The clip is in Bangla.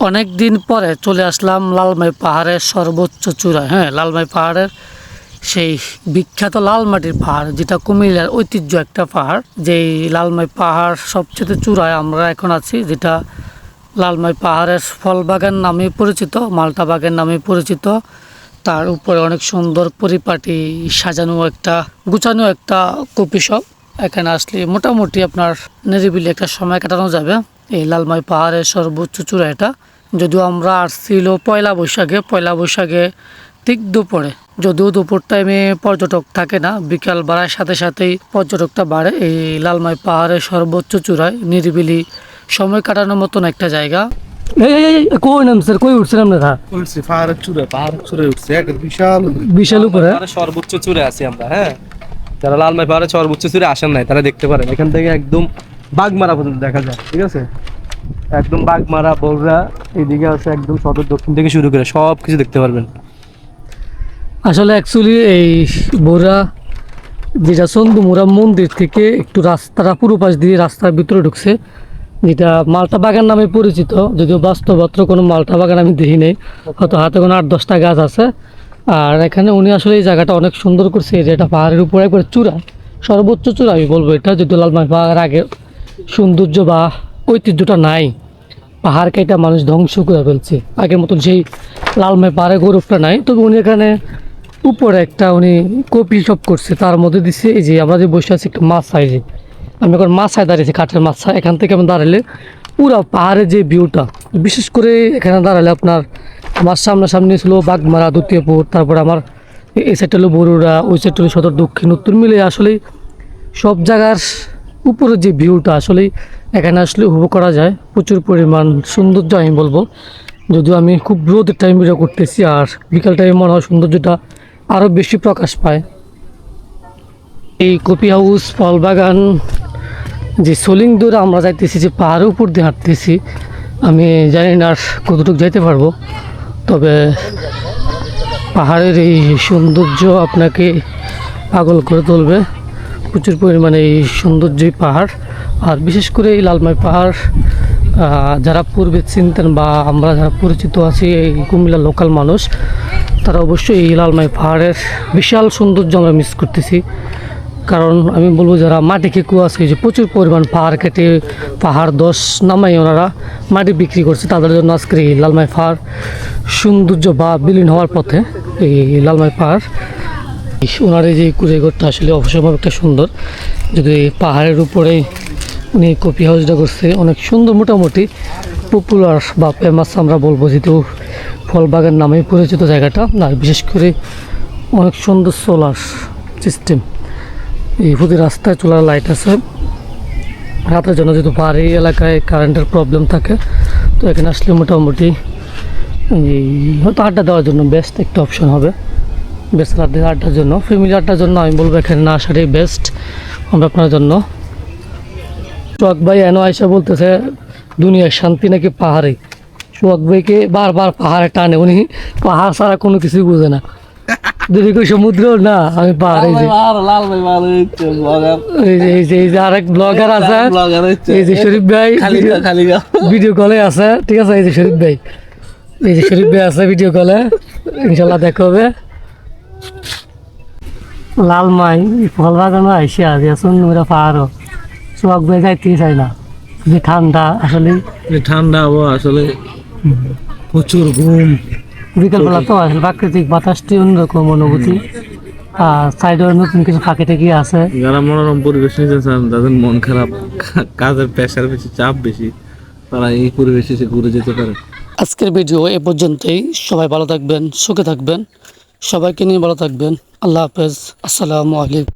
অনেক দিন পরে চলে আসলাম লালমাই পাহাড়ের সর্বোচ্চ চূড়ায়। হ্যাঁ, লালমাই পাহাড়ের সেই বিখ্যাত লাল মাটির পাহাড়, যেটা কুমিল্লার ঐতিহ্য একটা পাহাড়। যেই লালমাই পাহাড় সবচেয়ে চূড়ায় আমরা এখন আছি, যেটা লালমাই পাহাড়ের ফলবাগান নামে পরিচিত, মালটা বাগান নামে পরিচিত। তার উপরে অনেক সুন্দর পরিপাটি সাজানো একটা গুছানো একটা কফি শপ। এখানে আসলে মোটামুটি আপনার নিরিবিলি একটা সময় কাটানো যাবে। এই লালমাই পাহাড়ের সর্বোচ্চ চূড়া এটা। যদিও আমরা আসছিল পয়লা বৈশাখে ঠিক দুপুরে। যদিও দুপুর টাইমে পর্যটক থাকে না, বিকাল বাড়ার সাথে সাথেই পর্যটকটা বাড়ে। এই লালমাই পাহাড়ের সর্বোচ্চ চূড়ায় নিরিবিলি সময় কাটানোর মতন একটা জায়গা। কই নাম স্যার, কই উঠছেন আপনারা? উঠছি পাহাড়ের চূড়ায় উঠছে, একটা বিশাল বিশাল উপরে সর্বোচ্চ চূড়ায় আছি আমরা। হ্যাঁ, যারা লালমাই পাহাড়ের সর্বোচ্চ চূড়ায় আসেন নাই তারা দেখতে পারেন, এখান থেকে একদম বাগমারা পর্যন্ত দেখা যায়। ঠিক আছে, একদম বাগমারা, বলরা, এইদিকে আছে একদম সদর দক্ষিণ থেকে শুরু করে সব কিছু দেখতে পারবেন। আসলে অ্যাকচুয়ালি এই বোরা যেটা চন্দুমুরা মন্দির থেকে একটু রাস্তাটা পুরো পাশ দিয়ে রাস্তার ভিতরে ঢুকছে, যেটা মালটা বাগান নামে পরিচিত। যদিও বাস্তবত্র কোনো মালটা বাগান আমি দেখি নেই, হয়তো হাতে কোনো 8-10টা গাছ আছে। আর এখানে উনি আসলে এই জায়গাটা অনেক সুন্দর করছে। এটা পাহাড়ের উপরে একবার চূড়া, সর্বোচ্চ চূড়া আমি বলবো এটা। যদিও লালমাই পাহাড়ের আগে সৌন্দর্য বা ঐতিহ্যটা নাই, পাহাড় কেটে মানুষ ধ্বংস করে ফেলছে, আগের মতন সেই লালমাই পাহাড়ের গৌরবটা নাই। তবে উনি এখানে উপরে একটা উনি কপি শপ করছে, তার মধ্যে দিচ্ছে এই যে আমরা যে বসে আছি একটা মাছ সাইজে। আমি এখন মাছায় দাঁড়িয়েছি, কাঠের মাছা। এখান থেকে আমি দাঁড়ালে পুরো পাহাড়ের যে ভিউটা, বিশেষ করে এখানে দাঁড়ালে আপনার আমার সামনাসামনি ছিল বাগমারা, দ্বিতীয়পুর, তারপরে আমার এই সাইডটা হলো বরুড়া, ওই সাইডটা হলো সদর দক্ষিণ উত্তর মিলে আসলে সব জায়গার উপরের যে ভিউটা আসলে এখানে আসলে উপভোগ করা যায়। প্রচুর পরিমাণ সৌন্দর্য আমি বলবো। যদিও আমি খুব রোদের টাইম ভিডিও করতেছি, আর বিকাল টাইমে মনে হয় সৌন্দর্যটা আরও বেশি প্রকাশ পায়। এই কফি হাউস, ফল বাগান, যে সোলিং দূরে আমরা যাইতেছি, যে পাহাড়ের উপর দিয়ে হাঁটতেছি, আমি জানি না আর কতটুকু যাইতে পারবো। তবে পাহাড়ের এই সৌন্দর্য আপনাকে পাগল করে তুলবে। প্রচুর পরিমাণে এই সৌন্দর্যই পাহাড়। আর বিশেষ করে এই লালমাই পাহাড় যারা পূর্বে চিনতেন বা আমরা যারা পরিচিত আছি এই কুমিল্লার লোকাল মানুষ, তারা অবশ্যই এই লালমাই পাহাড়ের বিশাল সৌন্দর্য আমরা মিস করতেছি। কারণ আমি বলবো যারা মাটি খেকু আছে, যে প্রচুর পরিমাণ পাহাড় কেটে পাহাড় দশ নামাই ওনারা মাটি বিক্রি করছে, তাদের জন্য আজকের এই লালমাই পাহাড় সৌন্দর্য বা বিলীন হওয়ার পথে। এই লালমাই পাহাড় ওনার এই যে কুড়েঘরটা আসলে অবশ্যই একটা সুন্দর। যদি পাহাড়ের উপরে উনি কফি হাউসটা করছে, অনেক সুন্দর, মোটামুটি পপুলার বা ফেমাস আমরা বলবো, যেহেতু ফলবাগান নামে পরিচিত জায়গাটা। আর বিশেষ করে অনেক সুন্দর সোলার সিস্টেম, এই প্রতি রাস্তায় চলার লাইট আছে রাতের জন্য। যেহেতু পাহাড়ি এলাকায় কারেন্টের প্রবলেম থাকে, তো এখানে আসলে মোটামুটি হয়তো আড্ডা দেওয়ার জন্য বেস্ট একটা অপশন হবে। বেস্ট আড্ডার জন্য, ফ্যামিলি আড্ডার জন্য আমি বলবো এখানে না আসাটাই বেস্ট হবে আপনার জন্য। সোহাগ ভাই এনো আয়সা বলতেছে দুনিয়ার শান্তি নাকি পাহাড়ে। সোহাগ ভাইকে বারবার পাহাড়ে টানে, উনি পাহাড় ছাড়া কোনো কিছুই বোঝে না। যদি কই সমুদ্র না, আমি পাহাড়ে। এই যে আরেক ব্লগার আছে, এই যে শরীফ ভাই ভিডিও কলে আছে। ঠিক আছে, এই যে শরীফ ভাই, এই যে শরীফ ভাই আছে ভিডিও কলে, ইনশাল্লাহ দেখা হবে। লালমাই ফল বাগানো আইসে আজ সুন্দর পাহাড়ও সোহাগ ভাই যাইতেই চাই না, যে ঠান্ডা আসলে ঠান্ডা আবহাওয়া, আসলে প্রচুর ঘুম। বিকেলবেলা তো আসলে প্রাকৃতিক বাতাসটি অন্যরকম অনুভূতি। আর সাইডে নতুন কিছু ফাঁকে টেকি আছে। যারা মনোরম পরিবেশ নিতে চান, তাদের মন খারাপ, কাজের প্রেশার বেশি, চাপ বেশি, তারা এই পরিবেশে এসে ঘুরে যেতে পারে। আজকের ভিডিও এ পর্যন্তই। সবাই ভালো থাকবেন, সুখে থাকবেন, সবাইকে নিয়ে ভালো থাকবেন। আল্লাহ হাফেজ, আসসালামু আলাইকুম।